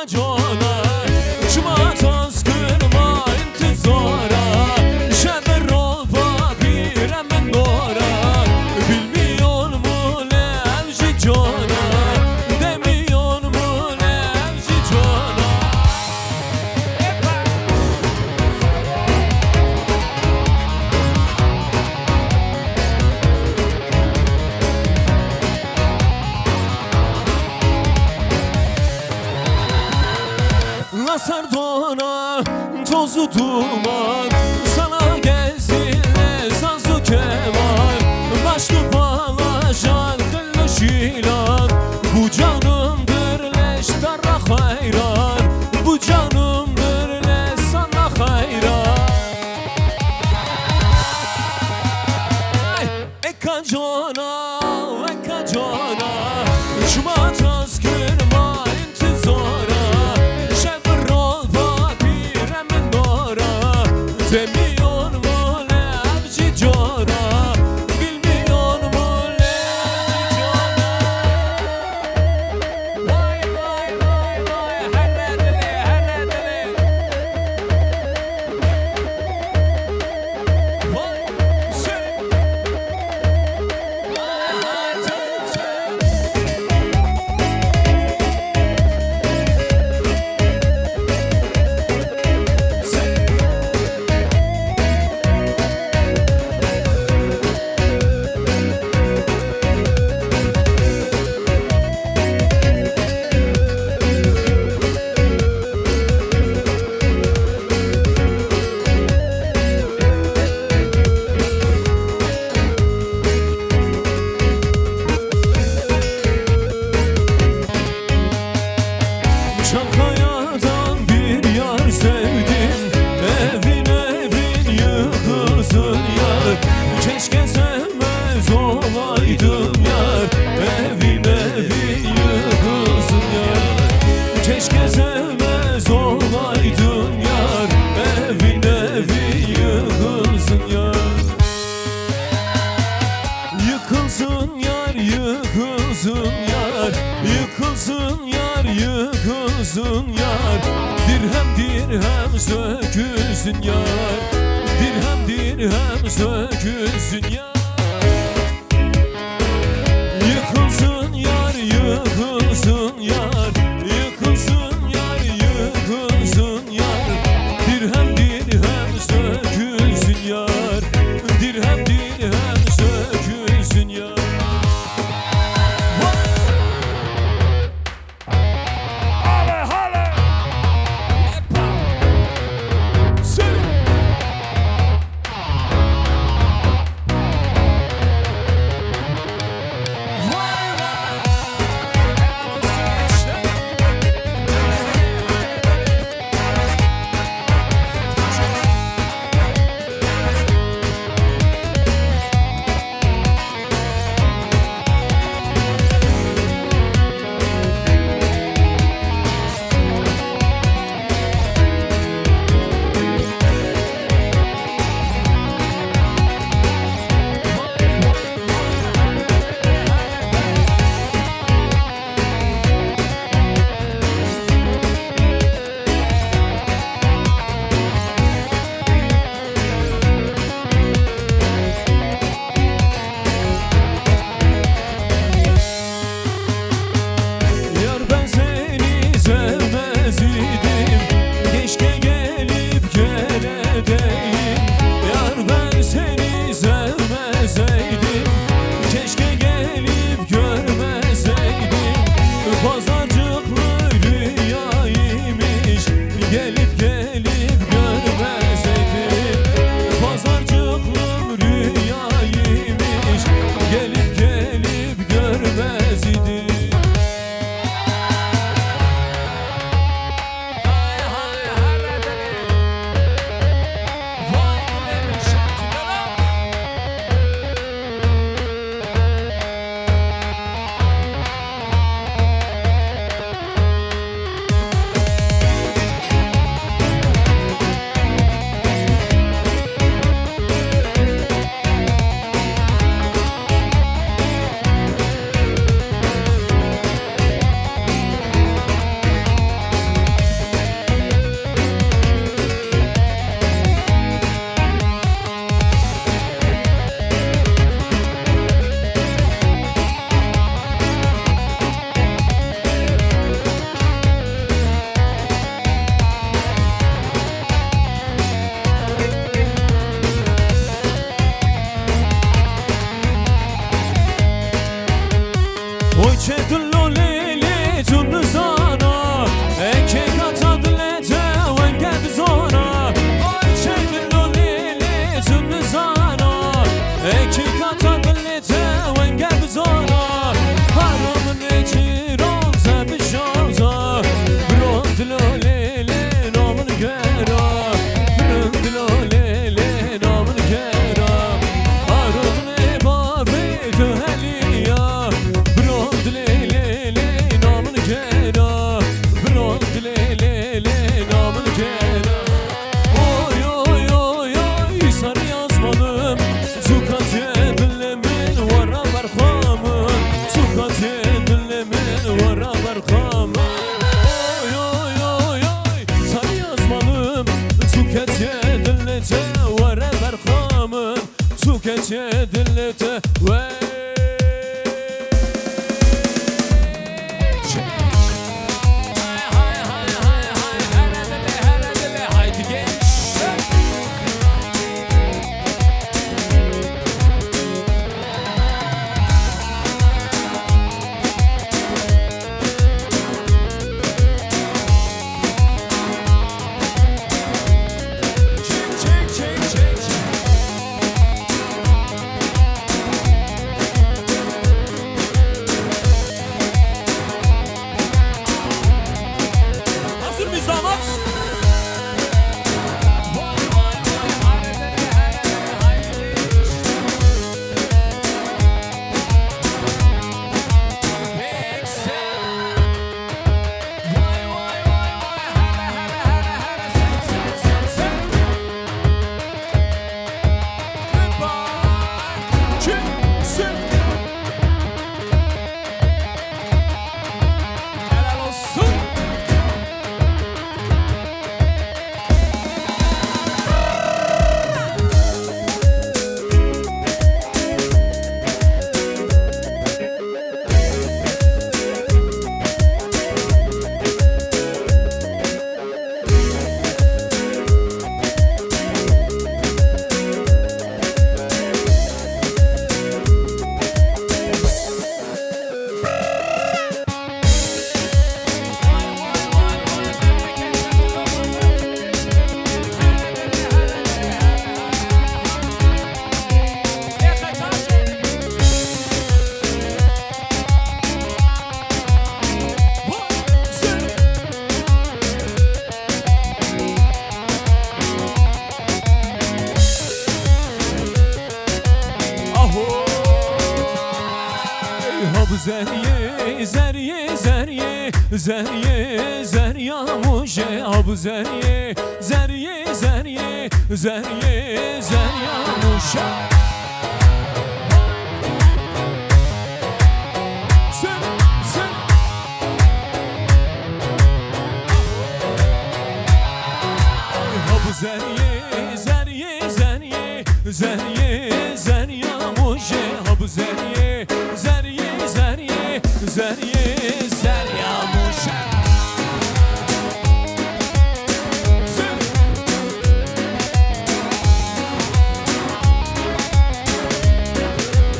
cana Çuma toz kırma intizara Şeber ol bir hemen dora Bilmiyor mu levci cana Demiyor mu levci cana Asar dona tozu duman Sana gelsinler sazı keman Başlı balaşan kıllı şilan Bu canımdır leş darra hayran Bu canımdır leş sana hayran Eka cana, eka cana Şuma toz kırma intizara Demiyor mu levci cana Bilmiyor mu levci cana Vay vay vay vay Herredeli herredeli Vay sen Vay Çankayadan bir yar sevdim Evin evin yıkılsın yar Keşke sevmez olaydım yar Evin evin yıkılsın yar Keşke sevmez olaydım yar Evin evin yıkılsın yar Yıkılsın yar, yıkılsın yar Yıkılsın yar, yıkılsın yar Dirhem dirhem sökülsün yar Dirhem dirhem sökülsün yar Yıkılsın yar, yıkılsın yar Yıkılsın yar, yıkılsın yar Dirhem dirhem sökülsün yar Dirhem dirhem sökülsün yar zeriye zeriye zeriye zeriye zeryamuşe abu zeriye zeriye zeriye zeriye zeryamuşe zeriye zeriye zeriye zeriye zeryamuşe abu zeriye zeriye zeriye zeriye zeryamuşe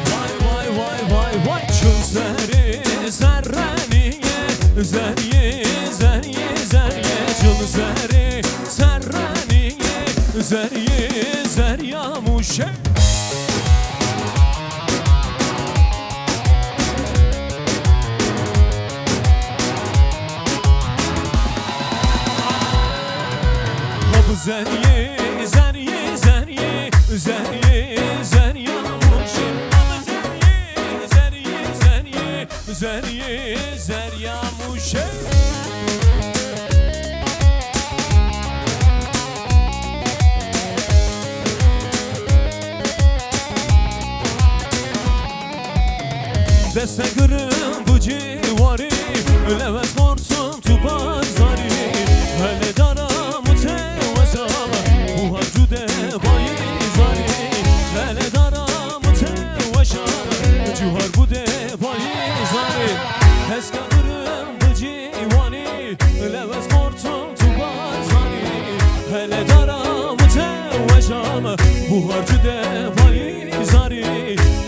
vay vay vay vay vay çıl zeri zerreniye zeriye zeriye zeriye çıl zeri zerreniye zeriye zeryamuşe zeriye zeriye zeriye zeriye zeryamuşe zeriye zeriye zeriye zeriye zeryamuşe Deste gırım bu civarı Levet korsun tu bazarı Hele daramı tevazama Bu harcu de bayi zari Hele daramı tevaşama Cuhar bu de bayi zari Deste gırım bu civarı Levet korsun tu bazarı Hele daramı tevaşama Bu harcu de bayi zari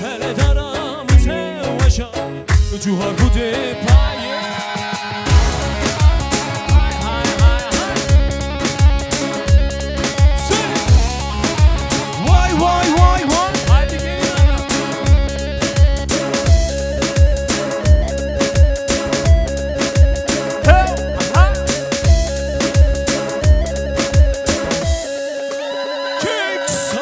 Hele daramı Cuhar bu de paye Vay vay vay vay Haydi gelin ana Hey aha Kicks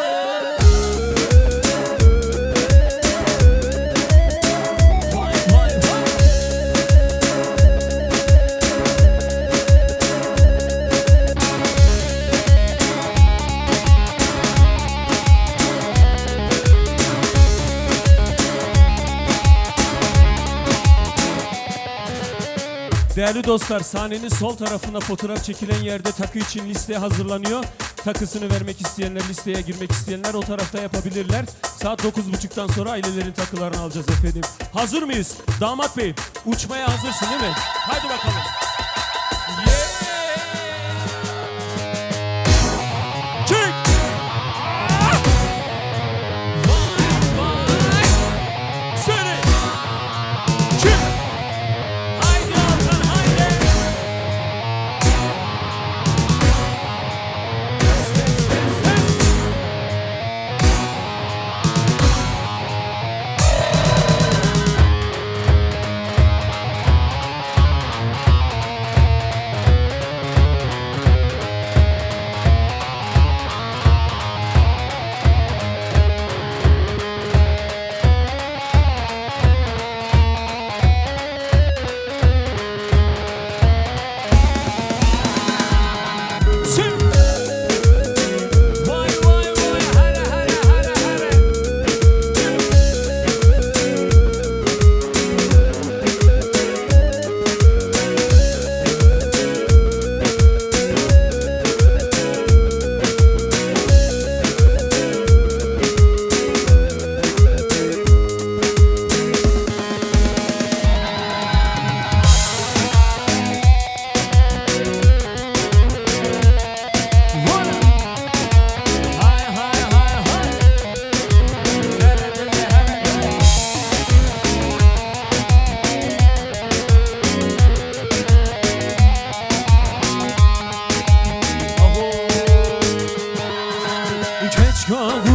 Değerli dostlar, sahnenin sol tarafında fotoğraf çekilen yerde takı için liste hazırlanıyor. Takısını vermek isteyenler, listeye girmek isteyenler o tarafta yapabilirler. Saat 9.30'dan sonra ailelerin takılarını alacağız efendim. Hazır mıyız? Damat bey, uçmaya hazırsın değil mi? Haydi bakalım.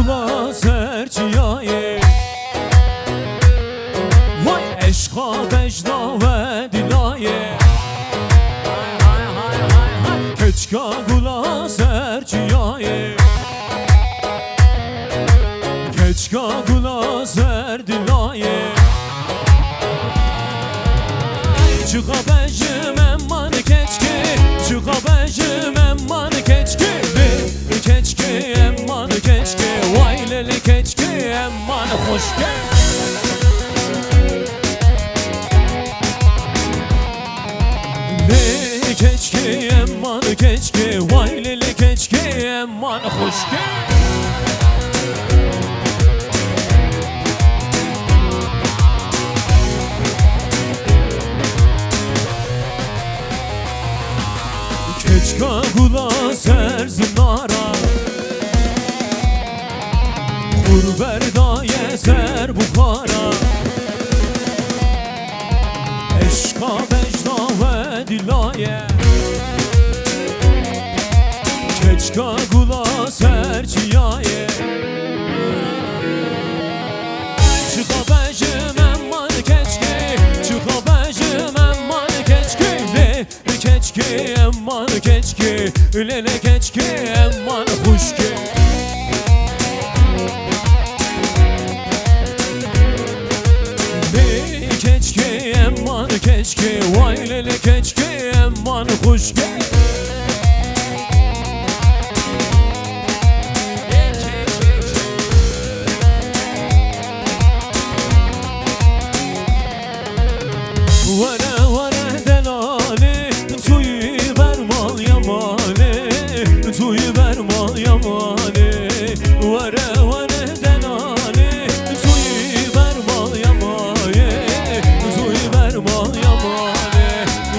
Kula serçiyaye Vay eşka vecda ve dilaye Keçka kula serçiyaye Keçka kula ser dilaye aman keçki, vay lele keçki, aman hoşki. Keçka kula serzinara, Kurberdaye ser Bukhara, Eşka vecda ve dilaye. Keçka kula ser ciyaye, Çıka bejim emman keçki, çıka bejim emman keçki, le keçki emman keçki, lele keçki emman huşki. Le keçki emman keçki, vay lele keçki emman huşki. Vere vere delali, suyu bermal yamali, suyu bermal yamali. Vere vere delali, suyu bermal yamali, suyu bermal yamali.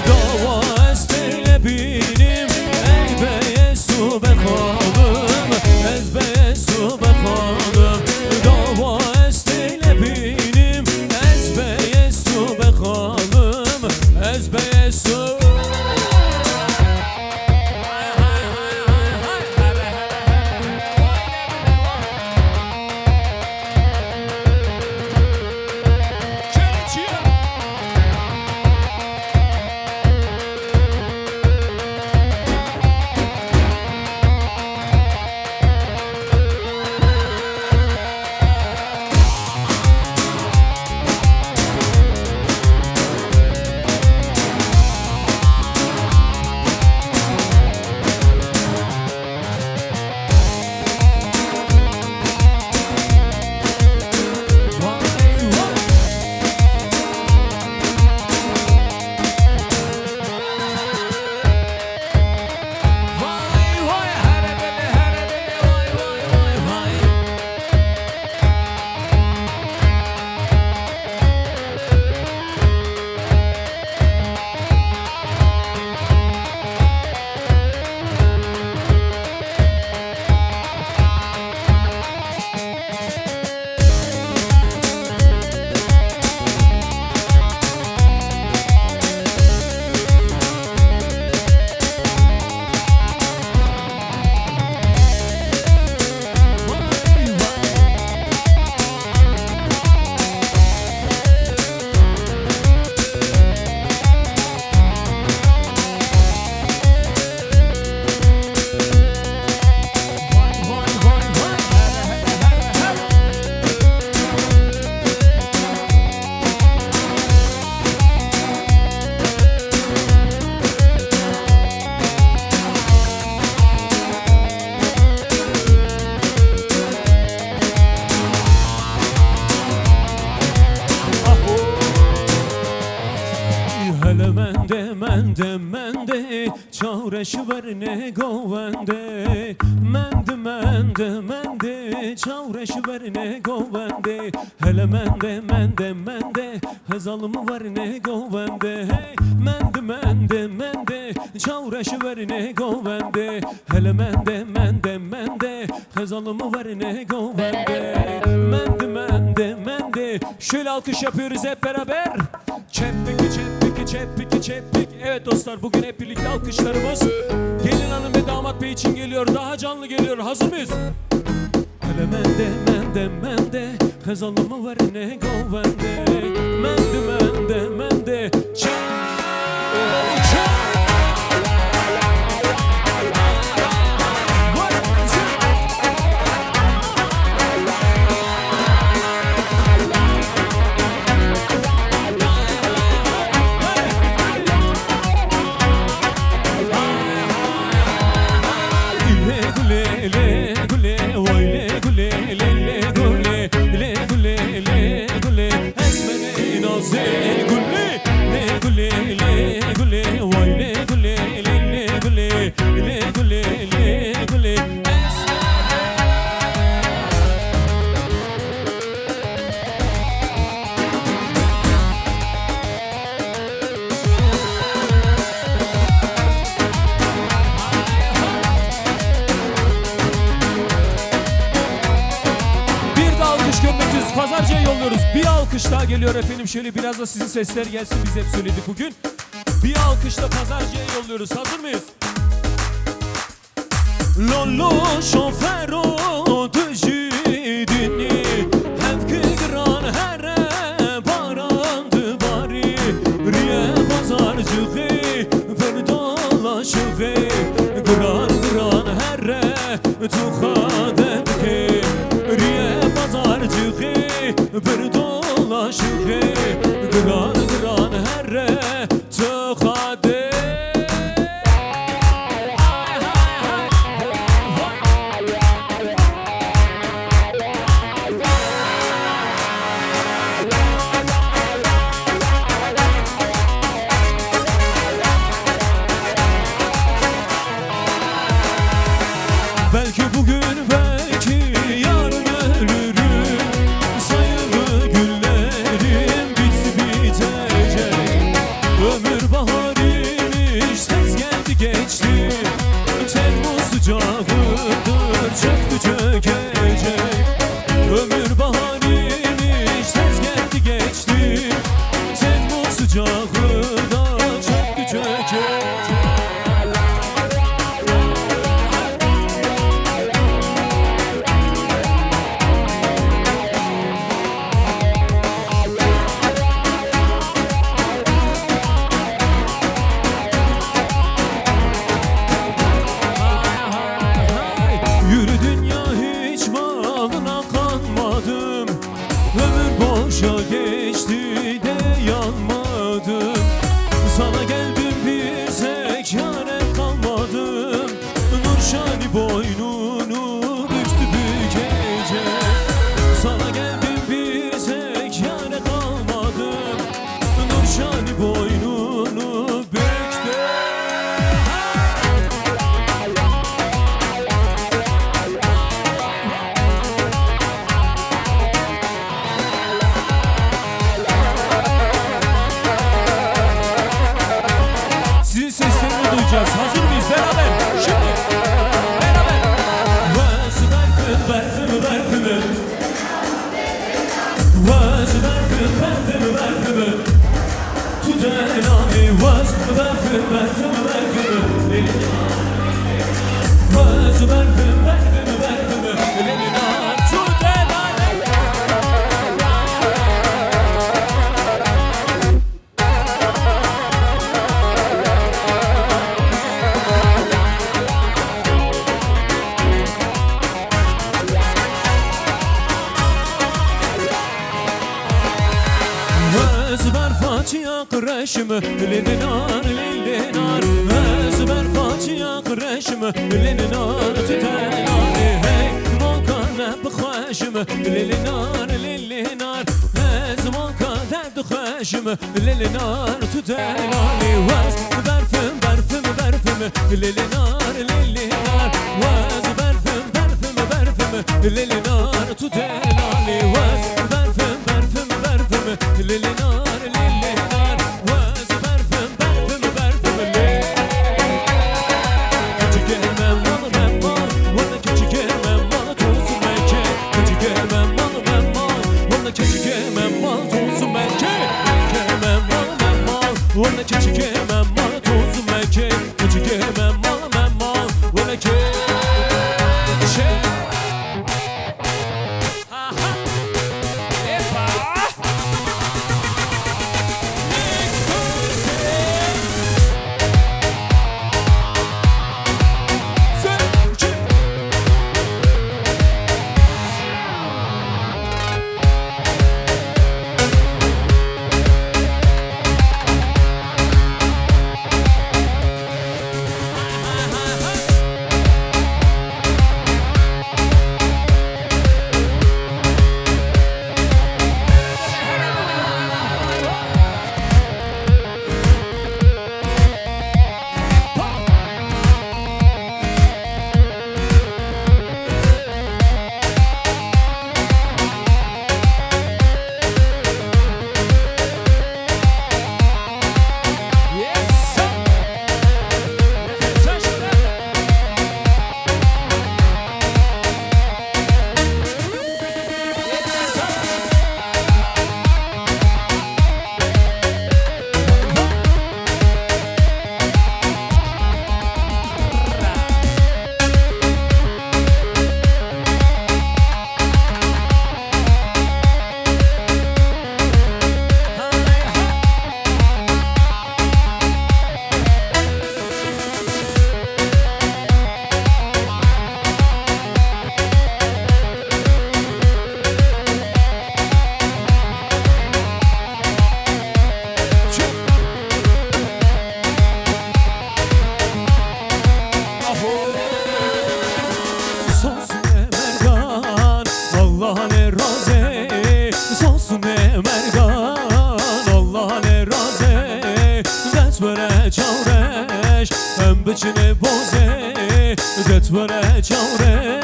Dava esteyle bilim, elbeye su bekalım, ezbeye su bekalım. Dava esteyle bilim, ezbeye su bekalım. Ezbeyesu mende çavreş verne govende mende çavreş verne govende hele mende hezalımı verne govende hey mende çavreş verne govende hele mende hezalımı verne govende mende şöyle alkış yapıyoruz hep beraber. Çepik. Evet dostlar, bugün hep birlikte alkışlarımız gelin hanım ve damat bey için geliyor. Daha canlı geliyor. Hazır mıyız? Hele mende kazalımı var ne govende mende gule guli li guli li guli Pazarcı'ya yolluyoruz. Bir alkış daha geliyor efendim. Şöyle biraz da sizin sesler gelsin. Biz hep söyledik bugün. Bir alkışla Pazarcı'ya yolluyoruz. Hazır mıyız? Lolo şofero düjüdünü hevki gran here barandı bari riye pazarcığı bir dolaşığı gran gran here tuhadetki riye pazarcığı bir dolaşığı gran gran here tuhadetki Belki bugün belki yarın ölürüm Sayılı günlerim bitecek Ömür baharıymış tez geldi geçti Temmuz sıcağıdır çöktü çökecek Ömür baharıymış tez geldi geçti Temmuz sıcağıdır çöktü çökecek geçti de yanmadım Sana geldim bir tek yâre kalmadım Nurşani boynunu büktü bükecek Sana geldim bir tek yâre kalmadım Nurşani boynunu büktü Hazır mıyız? Beraber. Şimdi. Beraber. Vaz berfim berfim Vaz berfim berfim Tudelani vaz berfim berfim Vaz berfim berfim Lenina tudelani Ezber façiya kreşimi Lininar lininar Ezber façiya kreşimi Lininar tütenari Hey molkane bıkhaşimi Lininar lininar Ezmol kader dıkhaşimi Lininar tütenari Vaz berfim berfim berfim Lininar lininar Vaz berfim berfim berfim Lininar tütenari Vaz berfim berfim berfim Lininar Ona keçi gemem mal tozu meke Keçi gemem mal Ona keçi bıçını boze Detvere çavre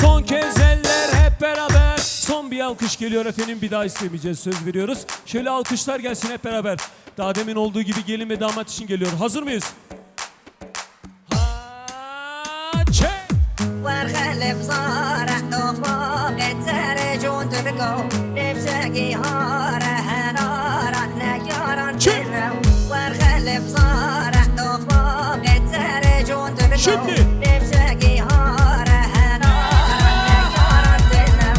Son kez eller hep beraber. Son bir alkış geliyor efendim, bir daha istemeyeceğiz, söz veriyoruz. Şöyle alkışlar gelsin hep beraber. Daha demin olduğu gibi gelin ve damat için geliyor. Hazır mıyız? Çek! والخلف صارع طفاق الترجون تلقو نفسقي هاره هنارا نجارا تلو والخلف صارع طفاق الترجون تلقو نفسقي هاره هنارا نجارا تلو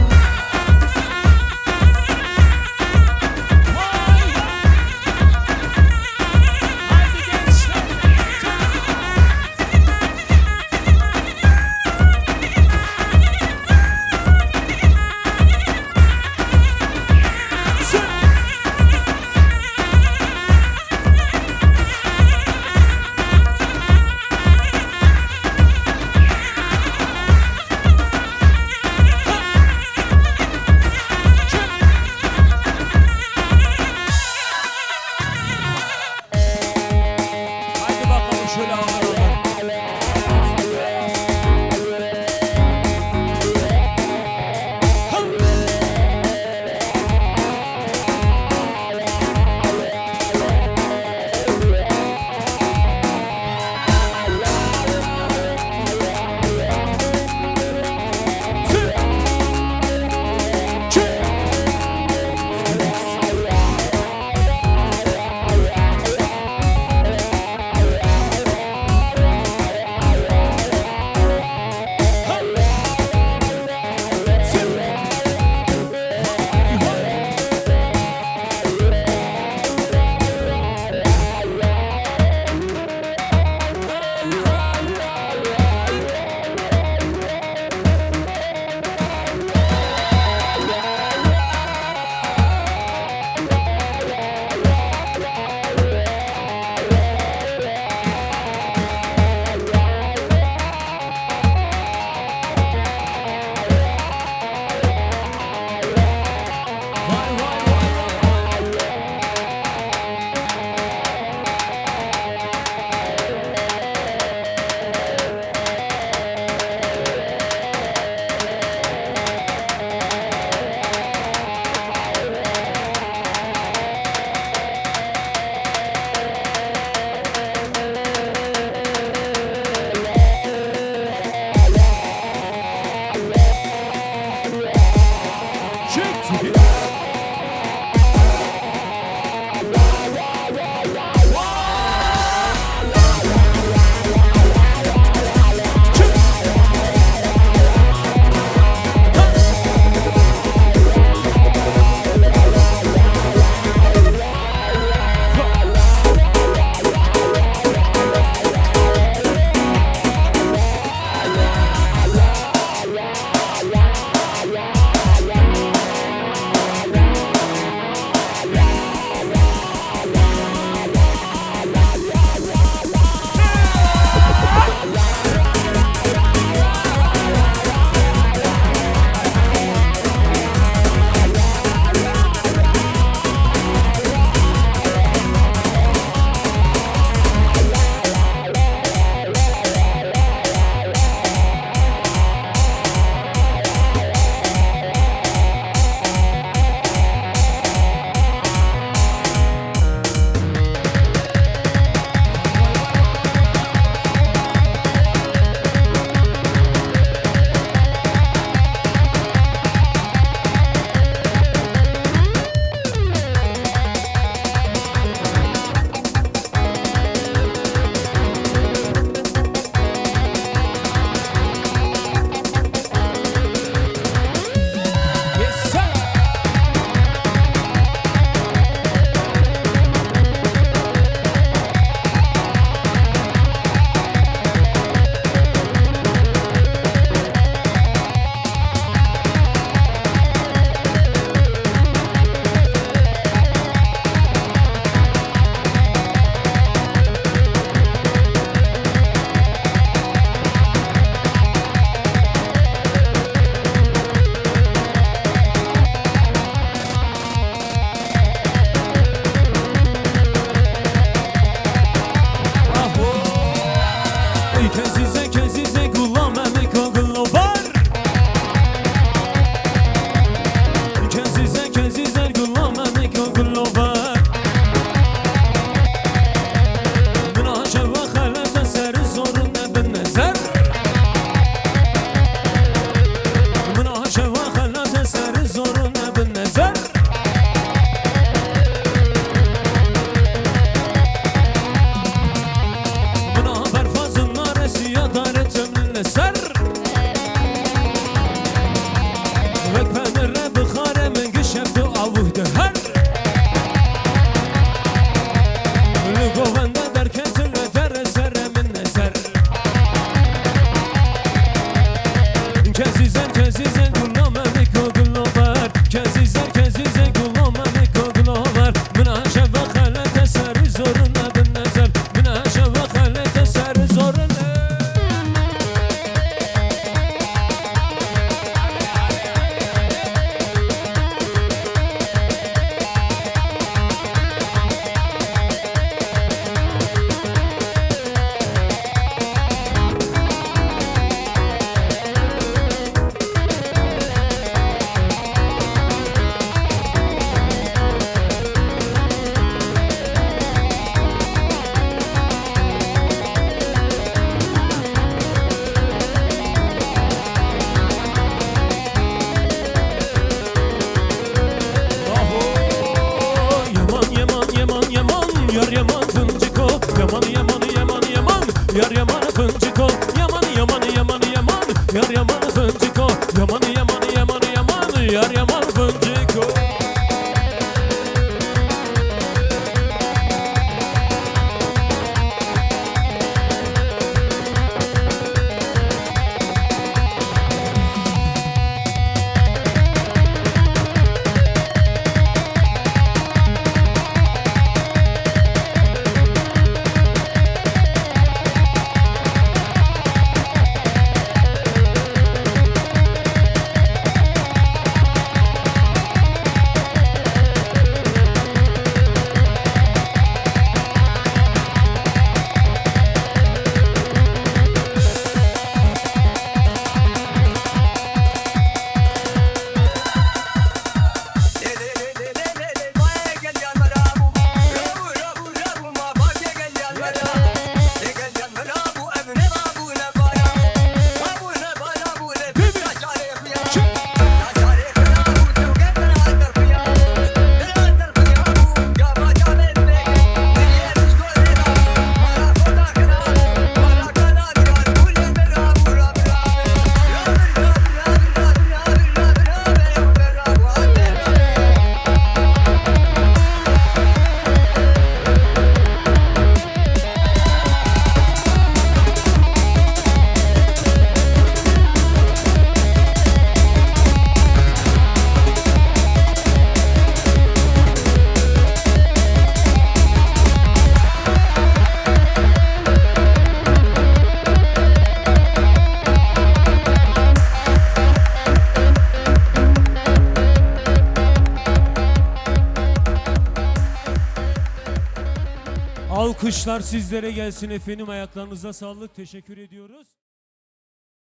Alkışlar sizlere gelsin efendim. Ayaklarınıza sağlık. Teşekkür ediyoruz.